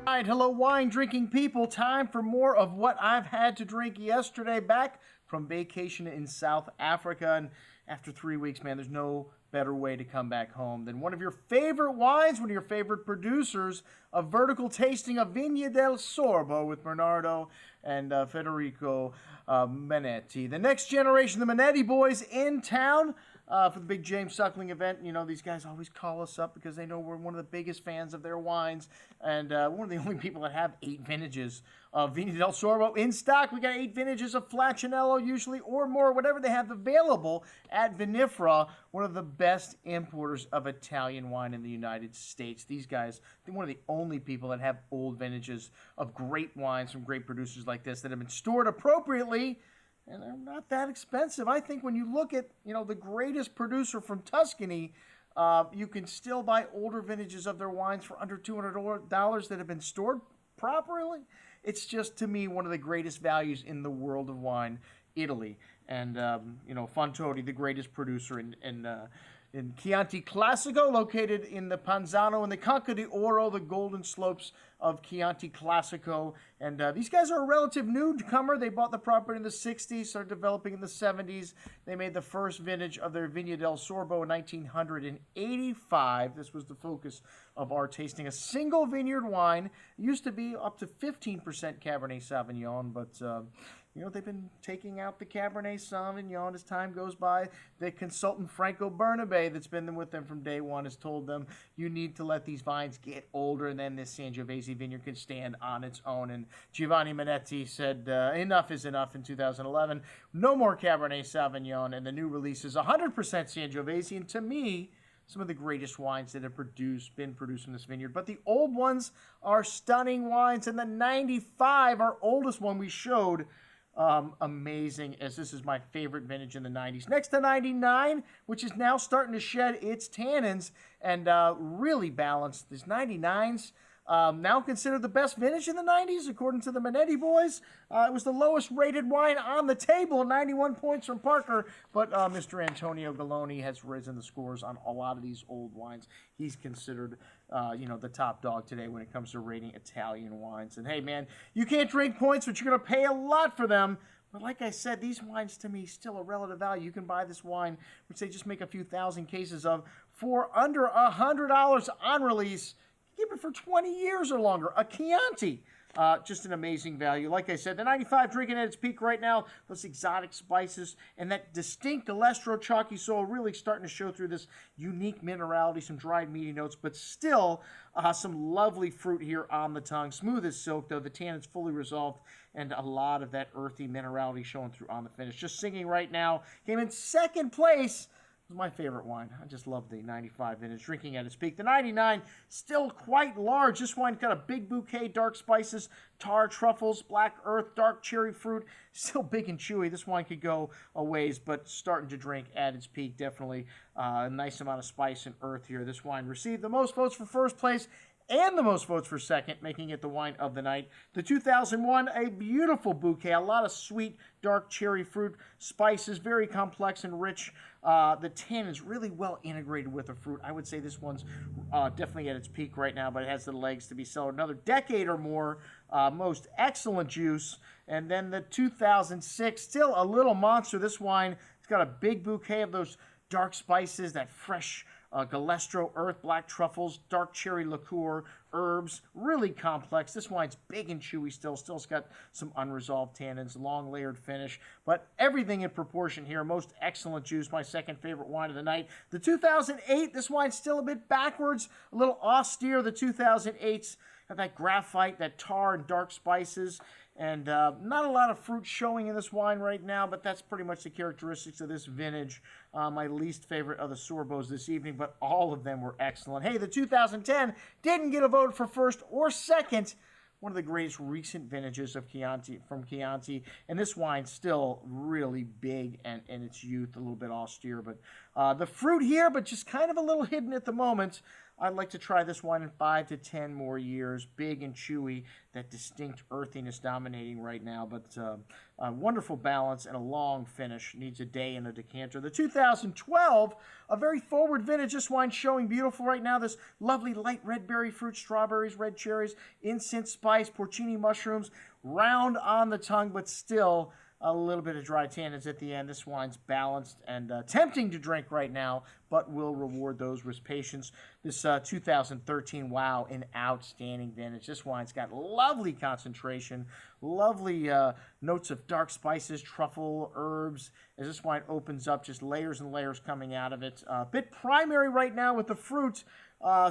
All right, hello wine drinking people. Time for more of what I've had to drink yesterday back from vacation in South Africa. And after 3 weeks, man, there's no better way to come back home than one of your favorite wines, one of your favorite producers, a vertical tasting of Vigna del Sorbo with Bernardo and Federico Manetti. The next generation, the Manetti boys in town for the big James Suckling event. You know, these guys always call us up because they know we're one of the biggest fans of their wines, and one of the only people that have 8 vintages of Vigna del Sorbo in stock. We got 8 vintages of Flaccinello usually, or more, whatever they have available at Vinifera, one of the best importers of Italian wine in the United States. These guys, they're one of the only people that have old vintages of great wines from great producers like this that have been stored appropriately. And they're not that expensive. I think when you look at, the greatest producer from Tuscany, you can still buy older vintages of their wines for under $200 that have been stored properly. It's just, to me, one of the greatest values in the world of wine, Italy. And, Fontodi, the greatest producer in Chianti Classico, located in the Panzano and the Conca d'Oro, the golden slopes of Chianti Classico. And these guys are a relative newcomer. They bought the property in the 60s, started developing in the 70s. They made the first vintage of their Vigna del Sorbo in 1985. This was the focus of our tasting. A single vineyard wine. It used to be up to 15% Cabernet Sauvignon, but they've been taking out the Cabernet Sauvignon as time goes by. The consultant Franco Bernabe that's been with them from day one has told them, you need to let these vines get older, and then this Sangiovese vineyard can stand on its own. And Giovanni Manetti said, enough is enough in 2011. No more Cabernet Sauvignon, and the new release is 100% Sangiovese. And to me, some of the greatest wines that have been produced in this vineyard. But the old ones are stunning wines, and the 95, our oldest one we showed, amazing, as this is my favorite vintage in the 90s. Next to 99, which is now starting to shed its tannins and really balanced. These 99s, now considered the best vintage in the 90s, according to the Manetti boys. It was the lowest rated wine on the table, 91 points from Parker, but Mr. Antonio Galloni has risen the scores on a lot of these old wines. He's considered, the top dog today when it comes to rating Italian wines. And hey, man, you can't drink points, but you're going to pay a lot for them. But like I said, these wines, to me, still a relative value. You can buy this wine, which they just make a few thousand cases of, for under $100 on release. Keep it for 20 years or longer. A Chianti. Just an amazing value. Like I said, the 95 drinking at its peak right now. Those exotic spices and that distinct Alestro chalky soul really starting to show through this unique minerality, some dried meaty notes, but still some lovely fruit here on the tongue. Smooth as silk, though. The tannins fully resolved, and a lot of that earthy minerality showing through on the finish. Just singing right now. Came in second place. This is my favorite wine. I just love the 95 vintage, drinking at its peak. The 99, still quite large. This wine got a big bouquet, dark spices, tar, truffles, black earth, dark cherry fruit. Still big and chewy. This wine could go a ways, but starting to drink at its peak. Definitely a nice amount of spice and earth here. This wine received the most votes for first place and the most votes for second, making it the wine of the night. The 2001, a beautiful bouquet, a lot of sweet, dark cherry fruit, spices, very complex and rich. The tannin is really well integrated with the fruit. I would say this one's definitely at its peak right now, but it has the legs to be sold another decade or more. Most excellent juice. And then the 2006, still a little monster. This wine, it's got a big bouquet of those dark spices, that fresh Galestro earth, black truffles, dark cherry liqueur, herbs, really complex. This wine's big and chewy still's got some unresolved tannins, long layered finish, but everything in proportion here. Most excellent juice, my second favorite wine of the night. The 2008, this wine's still a bit backwards, a little austere. The 2008's got that graphite, that tar and dark spices, and not a lot of fruit showing in this wine right now, but that's pretty much the characteristics of this vintage. My least favorite of the Sorbos this evening, but all of them were excellent. Hey, the 2010 didn't get a vote for first or second. One of the greatest recent vintages of Chianti, and this wine's still really big and in its youth, a little bit austere, but the fruit here, but just kind of a little hidden at the moment. I'd like to try this wine in 5 to 10 more years. Big and chewy, that distinct earthiness dominating right now, but a wonderful balance and a long finish. Needs a day in a decanter. The 2012, a very forward vintage. This wine showing beautiful right now. This lovely light red berry fruit, strawberries, red cherries, incense spice, porcini mushrooms, round on the tongue, but still a little bit of dry tannins at the end. This wine's balanced and tempting to drink right now, but will reward those with patience. This 2013, wow, an outstanding vintage. This wine's got lovely concentration, lovely notes of dark spices, truffle, herbs. As this wine opens up, just layers and layers coming out of it. A bit primary right now with the fruit,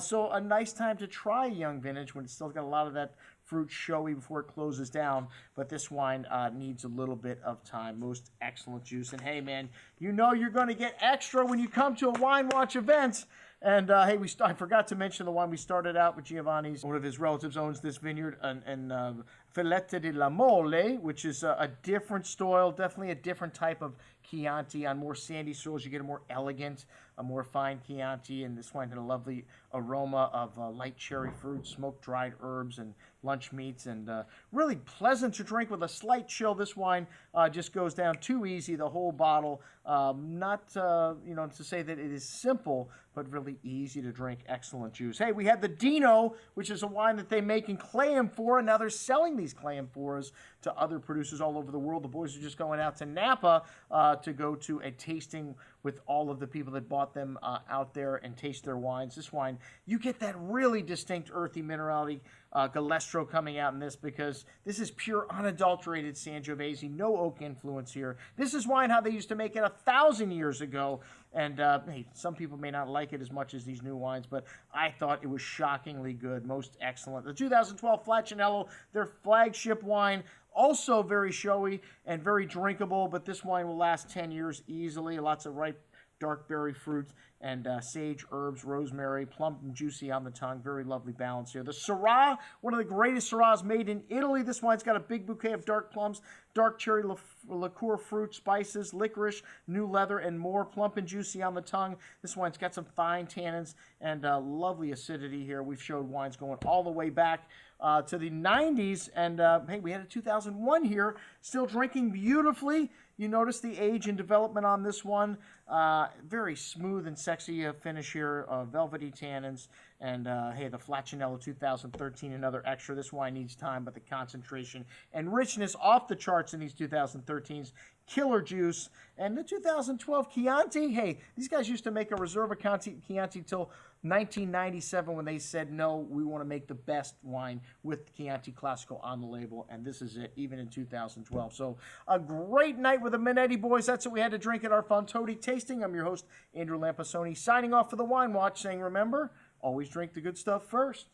so a nice time to try a young vintage when it's still got a lot of that fruit showy before it closes down, but this wine needs a little bit of time. Most excellent juice. And hey, man, you know you're going to get extra when you come to a Wine Watch event. And hey, I forgot to mention the wine we started out with. Giovanni's, one of his relatives owns this vineyard, and Filette de la Mole, which is a different soil, definitely a different type of Chianti. On more sandy soils, you get a more elegant, a more fine Chianti, and this wine had a lovely aroma of light cherry fruit, smoked-dried herbs, and lunch meats, and really pleasant to drink with a slight chill. This wine just goes down too easy, the whole bottle. Not, to say that it is simple, but really easy to drink. Excellent juice. Hey, we had the Dino, which is a wine that they make in clay amphora, and now they're selling these clay amphoras to other producers all over the world. The boys are just going out to Napa to go to a tasting with all of the people that bought them out there and taste their wines. This wine, you get that really distinct earthy minerality, Galestro coming out in this, because this is pure unadulterated Sangiovese, no oak influence here. This is wine how they used to make it 1,000 years ago, and hey, some people may not like it as much as these new wines, but I thought it was shockingly good, most excellent. The 2012 Flaccinello, their flagship wine, also very showy and very drinkable, but this wine will last 10 years easily. Lots of ripe dark berry fruit and sage, herbs, rosemary, plump and juicy on the tongue. Very lovely balance here. The Syrah, one of the greatest Syrahs made in Italy. This wine's got a big bouquet of dark plums, dark cherry liqueur fruit, spices, licorice, new leather, and more. Plump and juicy on the tongue. This wine's got some fine tannins and lovely acidity here. We've showed wines going all the way back to the 90s, and hey, we had a 2001 here, still drinking beautifully. You notice the age and development on this one. Very smooth and sexy finish here, velvety tannins. And hey, the Flaccinello 2013, another extra. This wine needs time, but the concentration and richness off the charts in these 2013s. Killer juice. And the 2012 Chianti, hey, these guys used to make a Reserva Chianti till 1997 when they said, no, we want to make the best wine with Chianti Classico on the label, and this is it, even in 2012. So a great night with the Minetti boys. That's what we had to drink at our Fontodi tasting. I'm your host, Andrew Lampasoni, signing off for the Wine Watch, saying, remember, always drink the good stuff first.